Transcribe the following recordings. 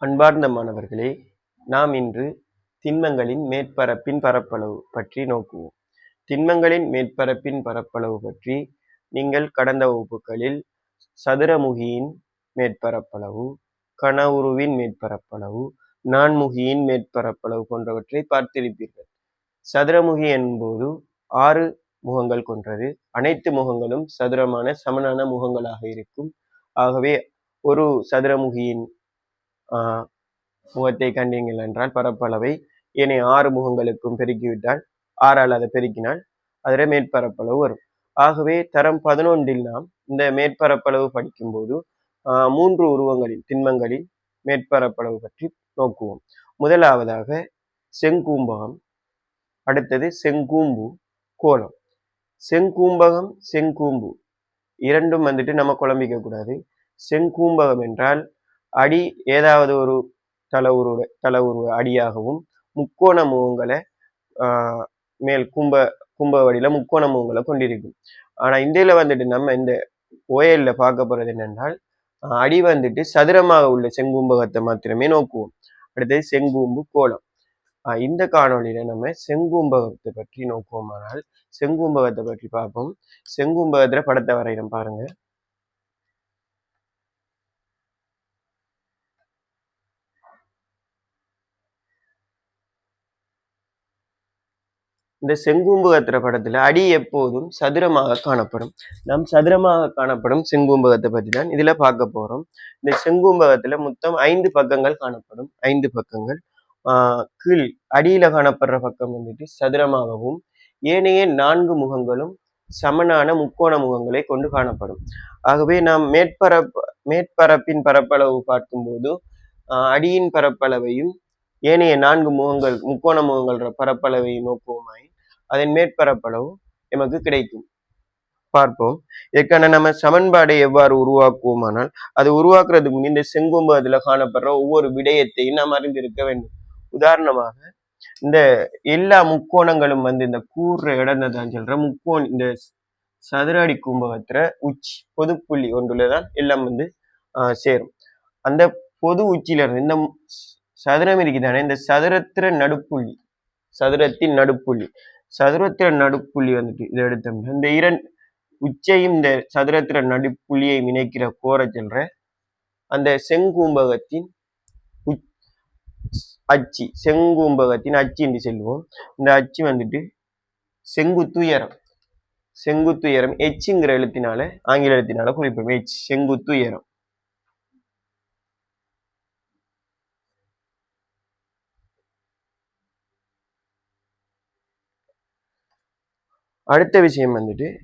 அன்பார்ந்த மாணவர்களே, நாம் இன்று திண்மங்களின் மேற்பரப்பின் பரப்பளவு பற்றி நோக்குவோம். திண்மங்களின் மேற்பரப்பின் பரப்பளவு பற்றி நீங்கள் கடந்த வகுப்புகளில் சதுரமுகியின் மேற்பரப்பளவு, கனவுருவின் மேற்பரப்பளவு, நான்முகியின் மேற்பரப்பளவு போன்றவற்றை பார்த்திருப்பீர்கள். சதுரமுகி என்பது 6 முகங்கள் கொண்டது. அனைத்து முகங்களும் சதுரமான சமனான முகங்களாக இருக்கும். ஆகவே ஒரு சதுரமுகியின் முகத்தை கண்டீர்கள் என்றால் பரப்பளவை ஏனைய 6 முகங்களுக்கும் பெருக்கிவிட்டால் 6ஆல் அதை பெருக்கினால் அதில் மேற்பரப்பளவு வரும். ஆகவே தரம் 11இல் நாம் இந்த மேற்பரப்பளவு படிக்கும்போது 3 உருவங்களின் திண்மங்களின் மேற்பரப்பளவு பற்றி நோக்குவோம். முதலாவதாக செங்கூம்பகம், அடுத்தது செங்கூம்பு, கோலம். செங்கூம்பகம், செங்கூம்பு இரண்டும் நம்ம குழம்பிக்க கூடாது. செங்கூம்பகம் என்றால் அடி ஏதாவது ஒரு தளவுருவ அடியாகவும் முக்கோண முகங்களை மேல் கும்ப வடியில முக்கோண முகங்களை கொண்டிருக்கும். ஆனா இந்தியில நம்ம இந்த ஓயல்ல பார்க்க போறது என்னென்றால் அடி சதுரமாக உள்ள செங்கூம்பகத்தை மாத்திரமே நோக்குவோம். அடுத்தது செங்கூம்பு, கோலம். இந்த காணொலியில நம்ம செங்கூம்பகத்தை பற்றி நோக்குவோமானால் செங்கூம்பகத்தை பற்றி பார்ப்போம். செங்கூம்பகத்துல படத்தை வரைகிறோம் பாருங்க. இந்த செங்கூம்பகத்திர படத்துல அடி எப்போதும் சதுரமாக காணப்படும். நாம் சதுரமாக காணப்படும் செங்கூம்பகத்தை பற்றி தான் இதுல பார்க்க போறோம். இந்த செங்கூம்பகத்துல மொத்தம் 5 பக்கங்கள் காணப்படும். 5 பக்கங்கள். கீழ் அடியில காணப்படுற பக்கம் சதுரமாகவும் ஏனைய 4 முகங்களும் சமனான முக்கோண முகங்களை கொண்டு காணப்படும். ஆகவே நாம் மேற்பரப்பின் பரப்பளவு பார்க்கும்போது அடியின் பரப்பளவையும் ஏனைய 4 முகங்கள் முக்கோண முகங்கள் பரப்பளவையும் நோக்குவோமாய் அதன் மேற்பரப்பளவு நமக்கு கிடைக்கும். பார்ப்போம். இதற்கான நம்ம சமன்பாடை எவ்வாறு உருவாக்குவோமானால் அது உருவாக்குறதுக்கு இந்த செங்கூம்பகத்துல காணப்படுற ஒவ்வொரு விடயத்தையும் நாம் அறிந்திருக்க வேண்டும். உதாரணமாக இந்த எல்லா முக்கோணங்களும் இந்த கூறுற இடம் தான் சொல்ற இந்த சதுர அடி கூம்பகத்துல உச்சி பொதுப்புள்ளி ஒன்றுலதான் எல்லாம் சேரும். அந்த பொது உச்சியில இருந்து இந்த சதுரம் இருக்குதானே, இந்த சதுரத்தின் நடுப்புள்ளி இதை எடுத்தோம்னா இந்த 2 உச்சையும் இந்த சதுரத்தின் நடுப்புள்ளியை இணைக்கிற கோர செல்ற அந்த செங்கூம்பகத்தின் அச்சு, செங்கூம்பகத்தின் அச்சு என்று செல்வோம். இந்த அச்சு செங்குத்து உயரம் எச்சுங்கிற எழுத்தினால ஆங்கில எழுத்தினால குறிப்போம். எச் செங்குத்து உயரம். அடுத்த விஷயம்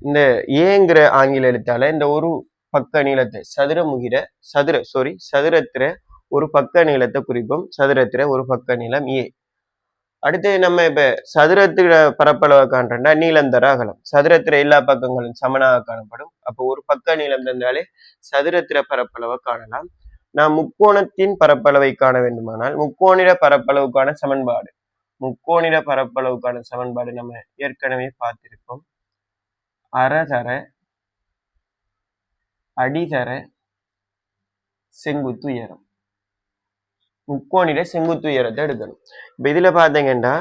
இந்த ஏங்கிற ஆங்கில எழுத்தால இந்த ஒரு பக்க நீளத்தை சதுரத்திர ஒரு பக்க நீளத்தை குறிப்போம். சதுரத்திர ஒரு பக்க நீளம் ஏ. அடுத்து நம்ம இப்ப சதுரத்திர பரப்பளவை காண்றா நீளம் தர அகலம். சதுரத்திர எல்லா பக்கங்களும் சமனாக காணப்படும். அப்போ ஒரு பக்க நீளம் தந்தாலே சதுரத்திர பரப்பளவை காணலாம். நாம் முக்கோணத்தின் பரப்பளவை காண வேண்டுமானால் முக்கோணிட பரப்பளவுக்கான சமன்பாடு நம்ம ஏற்கனவே பார்த்திருக்கோம். அறதர அடிதர செங்குத்து உயரம். முக்கோணிட செங்குத்து உயரத்தை எடுக்கணும். இப்ப இதுல பாத்தீங்கன்னா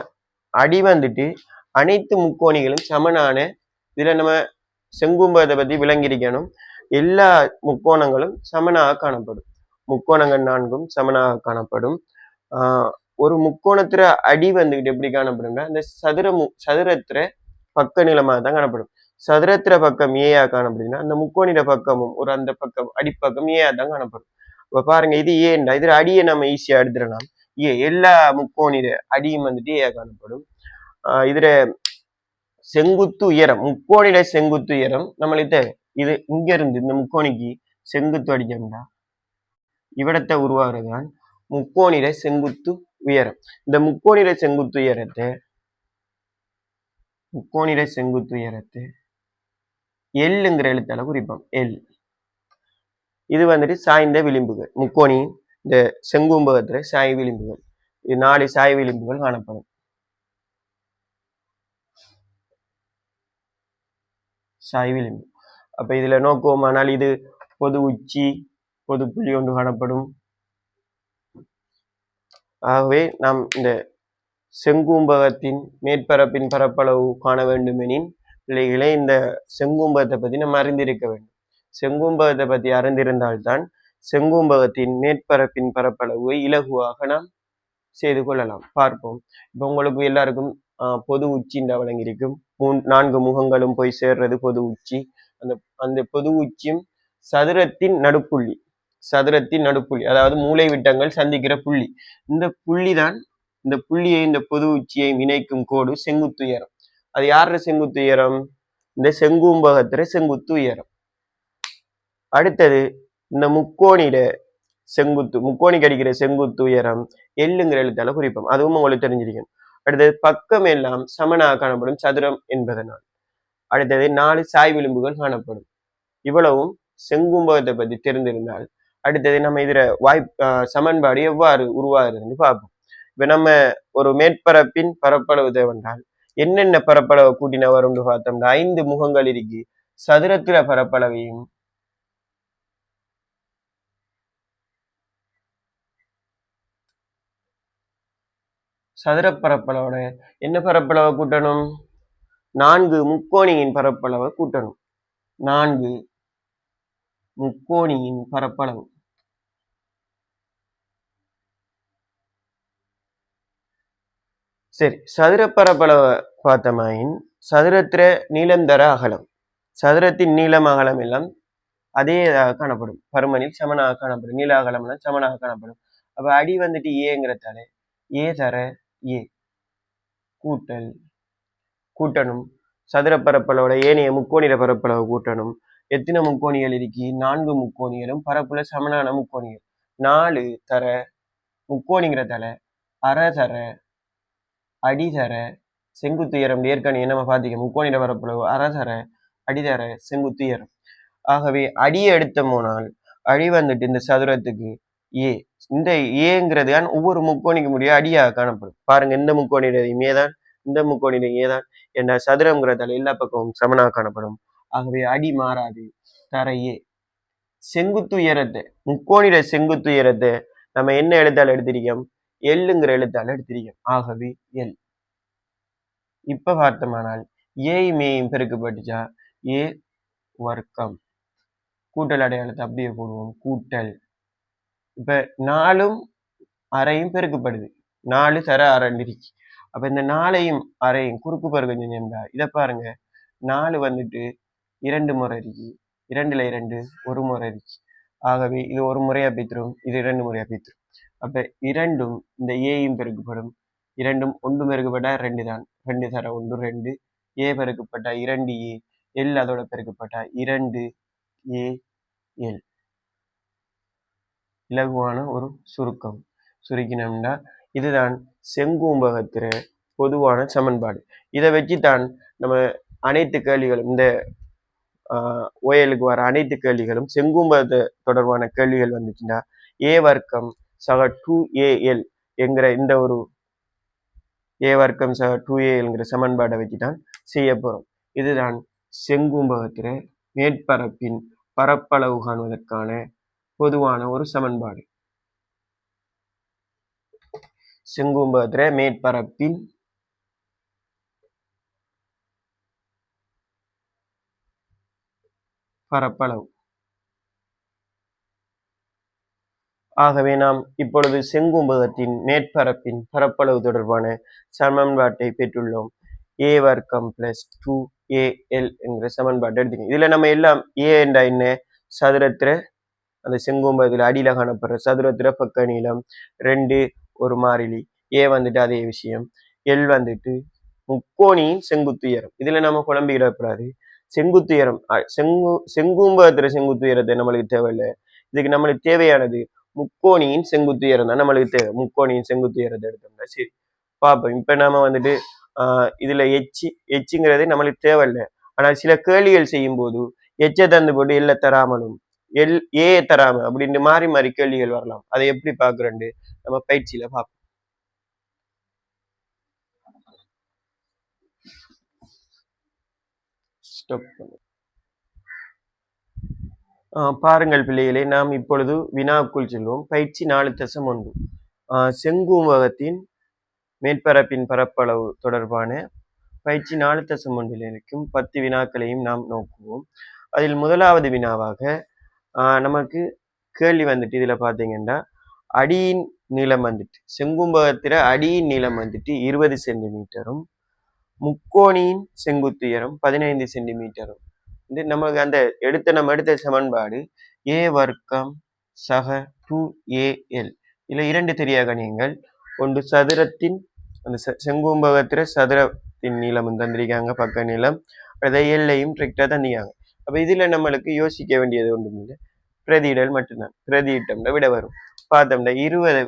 அடி அனைத்து முக்கோணிகளும் சமனான, இதுல நம்ம செங்கூம்பகத்தை பத்தி விளங்கியிருக்கணும். எல்லா முக்கோணங்களும் சமனாக காணப்படும். முக்கோணங்கள் 4ம் சமனாக காணப்படும். ஒரு முக்கோணத்துல அடி எப்படி காணப்படும்னா இந்த சதுரத்திர பக்க நீளமாக தான் காணப்படும். சதுரத்திர பக்கம் ஏயா காணப்படுதுன்னா அந்த முக்கோணிட பக்கமும் அந்த பக்கம் அடிப்பக்கம் ஏயா தான் காணப்படும். இப்ப பாருங்க, இது ஏண்டா இதுல அடியை நம்ம ஈஸியா எடுத்துடலாம். எல்லா முக்கோணிட அடியும் ஏயா காணப்படும். இதுல செங்குத்து உயரம், முக்கோணிட செங்குத்து உயரம் நம்மளுக்கு தேவை. இது இங்க இருந்து இந்த முக்கோணிக்கு செங்குத்து அடிக்கணும்டா இவ்விடத்தை உருவாகிறதுதான் முக்கோணிட செங்குத்து உயரம். இந்த முக்கோணிட செங்குத்து உயரத்தை எல்லுங்கிற எழுத்தால குறிப்போம். எல். இது சாய்ந்த விளிம்புகள். முக்கோணியின் இந்த செங்கூம்பகத்துல சாய் விளிம்புகள், 4 சாய் விளிம்புகள் காணப்படும். சாய் விளிம்பு. அப்ப இதுல நோக்குவோமானால் இது பொது உச்சி, பொது புள்ளி ஒன்று காணப்படும். ஆகவே நாம் இந்த செங்கூம்பகத்தின் மேற்பரப்பின் பரப்பளவு காண வேண்டுமெனின் பிள்ளைகளே இந்த செங்கூம்பகத்தை பற்றி நம்ம அறிந்திருக்க வேண்டும். செங்கூம்பகத்தை பற்றி அறிந்திருந்தால்தான் செங்கூம்பகத்தின் மேற்பரப்பின் பரப்பளவை இலகுவாக நாம் செய்து கொள்ளலாம். பார்ப்போம். இப்போ உங்களுக்கு எல்லாருக்கும் பொது உச்சின்ற வழங்கியிருக்கும். 4 முகங்களும் போய் சேர்றது பொது உச்சி. அந்த பொது உச்சியும் சதுரத்தின் நடுப்புள்ளி, அதாவது மூலை விட்டங்கள் சந்திக்கிற புள்ளி. இந்த புள்ளி தான் இந்த புள்ளியை இந்த பொது உச்சியை இணைக்கும் கோடு செங்குத்து உயரம். அது யார செங்குத்து உயரம்? இந்த செங்கூம்பகத்திர செங்குத்து உயரம். அடுத்தது இந்த முக்கோணிக்கு அடிக்கிற செங்குத்து உயரம் எல்லுங்கிற எழுத்தால குறிப்போம். அதுவும் உங்களுக்கு தெரிஞ்சிருக்கும். அடுத்தது பக்கம் எல்லாம் சமனாக காணப்படும் சதுரம் என்பதனால். அடுத்தது 4 சாய் விளிம்புகள் காணப்படும். இவ்வளவும் செங்கும்பகத்தை பற்றி தெரிந்திருந்தால் அடுத்தது நம்ம இதுல சமன்பாடு எவ்வாறு உருவாகுதுன்னு பார்ப்போம். இப்ப நம்ம ஒரு மேற்பரப்பின் பரப்பளவு தேவைன்றால் என்னென்ன பரப்பளவு கூட்டின வரும்னு பார்த்தோம்னா 5 முகங்கள் இருக்கு. சதுரத்திர பரப்பளவையும் சதுர பரப்பளவோட என்ன பரப்பளவை கூட்டணும்? 4 முக்கோணியின் பரப்பளவை கூட்டணும். 4 முக்கோணியின் பரப்பளவு. சரி, சதுர பரப்பளவை பார்த்தமாயின் சதுரத்திர நீளம் தர அகலம், சதுரத்தின் நீளம் அகலம் எல்லாம் அதே காணப்படும். பருமனில் சமனாக காணப்படும். நீள அகலம் எல்லாம் சமனாக காணப்படும். அப்ப அடி வந்துட்டு ஏங்கிறதால ஏ தர ஏ கூட்டணும். சதுர பரப்பளவோட ஏனைய முக்கோணிர பரப்பளவு கூட்டணும். எத்தனை முக்கோணிகள் இருக்கு? 4 முக்கோணிகளும் பரப்புல சமனான முக்கோணிகள். 4 தர முக்கோணிங்கிறதால அரை தர அடிதர செங்குத்துயரம். ஏற்கனவே நம்ம பார்த்திக்க முக்கோணிர பரப்பளவு அரை தர அடிதர செங்குத்துயரம். ஆகவே அடியை எடுத்த போனால் அடி வந்துட்டு இந்த சதுரத்துக்கு ஏ. இந்த ஏங்கிறது ஒவ்வொரு முக்கோணிக்கு முடிய அடியாக காணப்படும். பாருங்க, இந்த முக்கோணிடையும் ஏதான், இந்த முக்கோணிடையும் ஏதான் என்ற சதுரங்கிறதால எல்லா பக்கமும் சமனாக காணப்படும். ஆகவே அடி மாறாது, தர ஏ. செங்குத்து உயரத்தை, முக்கோணிட செங்குத்து உயரத்தை நம்ம என்ன எழுத்தால் எடுத்திருக்கோம்? எல்லுங்கிற எழுத்தால் எடுத்திருக்கோம். ஆகவே எல். இப்ப பார்த்தோமானால் ஏயும் ஏயும் பெருக்கப்பட்டுச்சா ஏ வர்க்கம். கூட்டல் அடையாளத்தை அப்படியே போடுவோம், கூட்டல். இப்ப 4ம் அரையும் பெருக்கப்படுது. 4 தர அரைண்டிருக்கு. அப்ப இந்த 4ஐயும் அரையும் குறுக்கு பெருக்கம் செஞ்சா இதை பாருங்க, 4 வந்துட்டு 2 முறை இருக்கு, 2ல 2 ஒரு முறை இருக்கு. ஆகவே இது ஒரு முறையா பித்திரும், இது 2 முறையா பித்திரும். அப்ப 2ம் இந்த ஏயும் பெருக்கப்படும். 2ம் 1 பெருக்கப்பட்டா 2 தான், 2 தர 1 2, ஏ பெருக்கப்பட்டா 2 ஏ, எல் அதோட பெருக்கப்பட்டா 2 ஏ எல். இலகுவான ஒரு சுருக்கம். சுருக்கினோம்னா இதுதான் செங்கூம்பகத்திர பொதுவான சமன்பாடு. இதை வச்சுதான் நம்ம அனைத்து கேள்விகளும், இந்த ஓயலுக்கு வர அனைத்து கேள்விகளும் செங்கூம்பகத்தை தொடர்பான கேள்விகள் வந்துச்சுன்னா ஏ வர்க்கம் சக 2AL என்கிற இந்த ஒரு ஏ வர்க்கம் சக 2ALங்கிற சமன்பாடை வச்சுதான் செய்ய போறோம். இதுதான் செங்கூம்பகத்திர மேற்பரப்பின் பரப்பளவு காணுவதற்கான பொதுவான ஒரு சமன்பாடு. செங்கூம்பகத்திர மேற்பரப்பின் பரப்பளவு. ஆகவே நாம் இப்பொழுது செங்கூம்பகத்தின் மேற்பரப்பின் பரப்பளவு தொடர்பான சமன்பாட்டை பெற்றுள்ளோம். ஏ வர்க்கம் பிளஸ் 2AL என்கிற சமன்பாட்டை எடுத்துக்கணும். இதுல நம்ம எல்லாம் ஏ என்ற என்ன? சதுரத்திர, அந்த செங்கூம்பகத்தில் அடியில காணப்படுற சதுரத்திர பக்க நீளம் 2 ஒரு மாறிலி. ஏ வந்துட்டு அதே விஷயம். எல் வந்துட்டு முக்கோணியின் செங்குத்துயரம். இதுல நம்ம குழம்பிடக்கூடாது. செங்குத்துயரம் செங்கூம்பகத்திர செங்குத்துயரத்தை நம்மளுக்கு தேவையில்லை. இதுக்கு நம்மளுக்கு தேவையானது முக்கோணியின் செங்குத்துயரம் தான் நம்மளுக்கு தேவை. முக்கோணியின் செங்குத்துயரத்தை எடுத்தோம்னா சரி பார்ப்போம். இப்ப நாம வந்துட்டு இதுல எச்சுங்கிறது நம்மளுக்கு தேவையில்லை. ஆனா சில கேள்விகள் செய்யும் போது எச்சை தந்து போட்டு எல்ல தராமலும் ஏ தராம அப்படின்னு மாறி மாறி கேள்விகள் வரலாம். அதை எப்படி பாக்குறேன்னு நம்ம பயிற்சியில பார்ப்போம். பாருங்கள் பிள்ளைகளே, நாம் இப்பொழுது வினாக்குள் செல்வோம். பயிற்சி 4.1. செங்கூம்பகத்தின் மேற்பரப்பின் பரப்பளவு தொடர்பான பயிற்சி 4.1 இருக்கும் 10 வினாக்களையும் நாம் நோக்குவோம். அதில் முதலாவது வினாவாக நமக்கு கேள்வி வந்துட்டு இதில் பார்த்தீங்கன்னா அடியின் நீளம் வந்துட்டு செங்கும்பகத்தில் அடியின் நீளம் வந்துட்டு 20 சென்டிமீட்டரும் முக்கோணியின் செங்குத்து உயரம் 15 சென்டிமீட்டரும். இது நமக்கு அந்த நம்ம எடுத்த சமன்பாடு ஏ வர்க்கம் சக 2AL. இதில் 2 தெரியா கணியங்கள். ஒன்று சதுரத்தின் அந்த செங்கும்பகத்தில் சதுரத்தின் நீளம் தந்திருக்காங்க, பக்க நீளம். அதை எல்லையும் கரெக்டாக தந்திருக்காங்க. அப்போ இதில் நம்மளுக்கு யோசிக்க வேண்டியது ஒன்றும் இல்லை, பிரதியிடல் மட்டும்தான். பிரதியிட்டம்ல விட வரும். பார்த்தோம்னா 20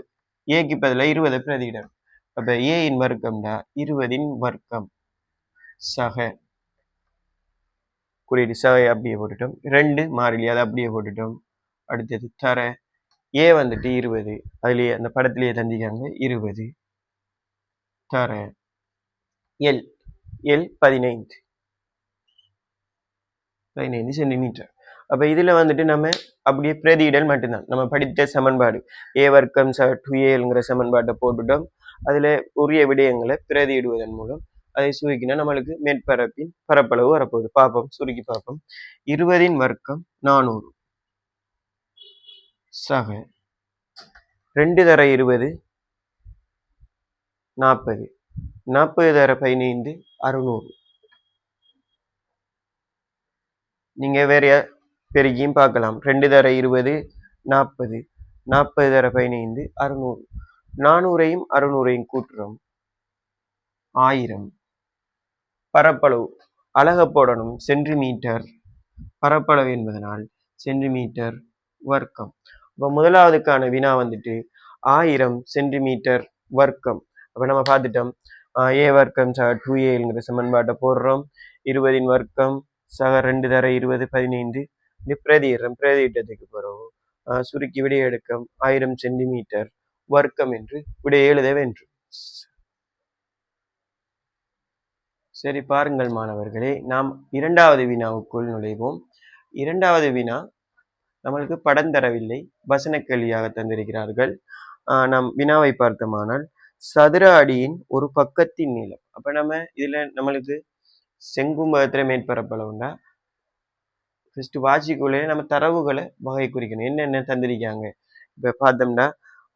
ஏக்கு பதிலாக 20 பிரதியிடம். அப்போ ஏயின் வர்க்கம்டா 20 வர்க்கம் சக குறியீடு சகை அப்படியே போட்டுட்டோம். 2 மாறிலி அதை அப்படியே போட்டுட்டோம். அடுத்தது தர ஏ வந்துட்டு 20, அதுலேயே அந்த படத்திலேயே தந்திக்காங்க 20 தர எல் 15 சென்டிமீட்டர். அப்போ இதில் வந்துட்டு நம்ம அப்படியே பிரதியிடல் மட்டும்தான். நம்ம படித்த சமன்பாடு ஏ வர்க்கம் 2ALங்கிற சமன்பாட்டை போட்டுட்டோம். அதில் உரிய விடயங்களை பிரதியிடுவதன் மூலம் அதை சுருக்கினா நம்மளுக்கு மேற்பரப்பின் பரப்பளவு வரப்போகுது. பார்ப்போம், சுருக்கி பார்ப்போம். 20 வர்க்கம் 400 சக 2 தர 20 40, 40 தர 15 600. நீங்க வேற பெருகியும் பார்க்கலாம். 2 தர 20 40, 40 தர 15 600. 400ஐயும் 600ஐயும் கூட்டுறோம் 1000. பரப்பளவு அலக போடணும் சென்டிமீட்டர், பரப்பளவு என்பதனால் சென்டிமீட்டர் வர்க்கம். இப்போ முதலாவதுக்கான வினா வந்துட்டு 1000 சென்டிமீட்டர் வர்க்கம். அப்போ நம்ம பார்த்துட்டோம் ஏ வர்க்கம் 2ALங்கிற சமன்பாட்டை போடுறோம். 20 வர்க்கம் சக 2 தர 20 15 பிரதியிட்டத்துக்கு பிறகு சுருக்கி விடை எடுக்கம் 1000 சென்டிமீட்டர் வர்க்கம் என்று விடை எழுத வேண்டும். சரி, பாருங்கள் மாணவர்களே, நாம் இரண்டாவது வினாவுக்குள் நுழைவோம். இரண்டாவது வினா நம்மளுக்கு படம் தரவில்லை, வசன கேள்வியாக தந்திருக்கிறார்கள். நாம் வினாவை பார்த்தோமானால் சதுர அடியின் ஒரு பக்கத்தின் நீளம். அப்ப நம்ம இதுல நம்மளுக்கு செங்கும்பகத்துல மேற்பரப்பளவுண்டா ஃபர்ஸ்ட் வாட்சிக்குள்ளே நம்ம தரவுகளை வகை குறிக்கணும். என்னென்ன தந்திருக்காங்க இப்ப பார்த்தோம்னா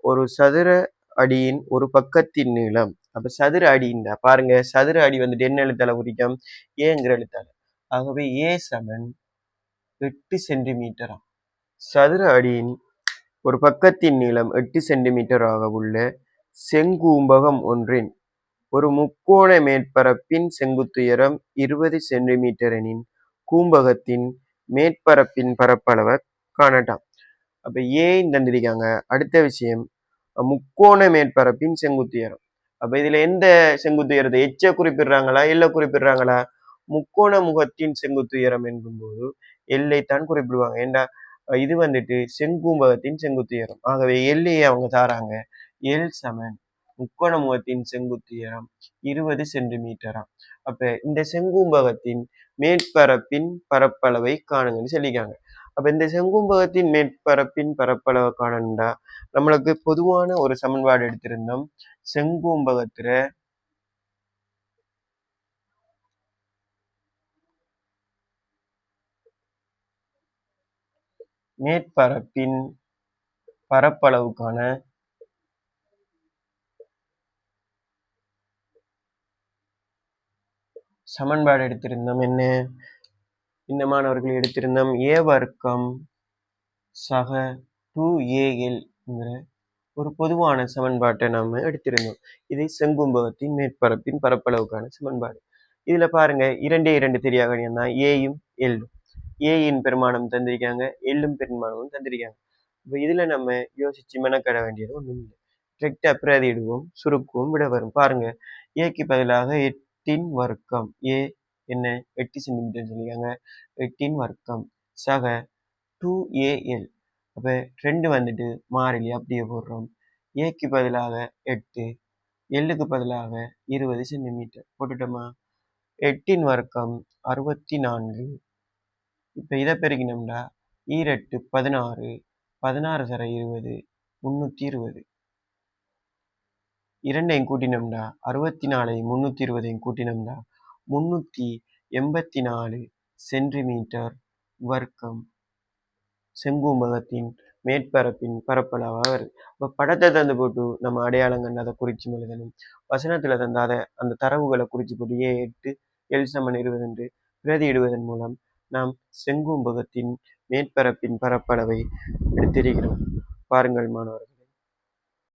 ஒரு சதுர அடியின் ஒரு பக்கத்தின் நீளம். அப்ப சதுர அடிண்டா பாருங்க, சதுர அடி வந்துட்டு என்ன எழுத்தால குறிக்கும்? ஏங்கிற எழுத்தால. ஆகவே ஏ சமன் 8 சென்டிமீட்டரா. சதுர அடியின் ஒரு பக்கத்தின் நீளம் 8 சென்டிமீட்டராக உள்ள செங்கூம்பகம் ஒன்றின் ஒரு முக்கோண மேற்பரப்பின் செங்குத்துயரம் 20 சென்டிமீட்டர் எனின் கூம்பகத்தின் மேற்பரப்பின் பரப்பளவை காணட்டாம். அப்ப ஏன் தந்திருக்காங்க. அடுத்த விஷயம் முக்கோண மேற்பரப்பின் செங்குத்துயரம். அப்ப இதுல எந்த செங்குத்துயரத்தை எச்ச குறிப்பிடுறாங்களா எல்லை குறிப்பிடுறாங்களா? முக்கோண முகத்தின் செங்குத்துயரம் என்பது எல்லைத்தான் குறிப்பிடுவாங்க. ஏண்டா இது வந்துட்டு செங்கூம்பகத்தின் செங்குத்துயரம். ஆகவே எல்லையை அவங்க தாராங்க. எல் சமன் முக்கோண முகத்தின் செங்குத்துயரம் 20 சென்டிமீட்டரா. அப்ப இந்த செங்கூம்பகத்தின் மேற்பரப்பின் பரப்பளவை காணுங்கன்னு சொல்லிக்காங்க. அப்ப இந்த செங்கும்பகத்தின் மேற்பரப்பின் பரப்பளவை காணணும்டா நம்மளுக்கு பொதுவான ஒரு சமன்பாடு எடுத்திருந்தோம். செங்கூம்பகத்துல மேற்பரப்பின் பரப்பளவுக்கான சமன்பாடு எடுத்திருந்தோம். என்ன இந்த மாணவர்கள் எடுத்திருந்தோம்? ஏ வர்க்கம் சக 2AL ஒரு பொதுவான சமன்பாட்டை நாம எடுத்திருந்தோம். இது செங்கும்பகத்தின் மேற்பரப்பின் பரப்பளவுக்கான சமன்பாடு. இதுல பாருங்க 2 தெரியாத தான் ஏயும் எல்லும். ஏயின் பெருமானம் தந்திருக்காங்க, எல்லும் பெருமானமும் தந்திருக்காங்க. இப்போ இதுல நம்ம யோசிச்சு மெனக்கட வேண்டியது ஒன்றும் இல்லை. டிரெக்டா பிரதியிடுவோம், சுருக்குவோம், விட வரும். பாருங்க ஏக்கு பதிலாக 8 வர்க்கம். ஏ என்ன 8 சென்டிமீட்டர் சொல்லியிருக்காங்க. 8 வர்க்கம் சக 2AL. அப்ப 2 வந்துட்டு மாறிலி அப்படியே போடுறோம். ஏக்கு பதிலாக 8, எல்லுக்கு பதிலாக 20 சென்டிமீட்டர் போட்டுட்டோமா. 8 வர்க்கம் 64. இப்ப இதை பெருக்கினோம்னா 2 16, 16 தர 20 320. 2ஐயும் கூட்டினோம்டா 64ஐயும் 320ஐயும் கூட்டினோம்டா 384 சென்டிமீட்டர் வர்க்கம் செங்கூம்பகத்தின் மேற்பரப்பின் பரப்பளவாக வருது. இப்போ படத்தை தந்து போட்டு நம்ம அடையாளம் கண்டு அதை குறிச்சு எழுதணும். வசனத்தில் தந்த அதை அந்த தரவுகளை குறிச்சு போட்டு A8 L=20 என்று பிரதியிடுவதன் மூலம் நாம் செங்கூம்பகத்தின் மேற்பரப்பின் பரப்பளவை எடுத்திருக்கிறோம். பாருங்கள் மாணவர்கள்.